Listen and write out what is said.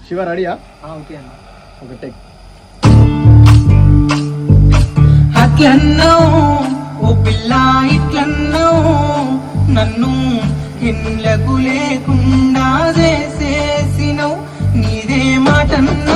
శివ రెడీయా? ఓకే అన్న. ఒక టెక్. అట్లన్నావు ఓ పిల్ల ఇట్లన్నావు నన్ను ఇళ్ళకు లేకుండా చేసేసినవు నీదే మాటన్నా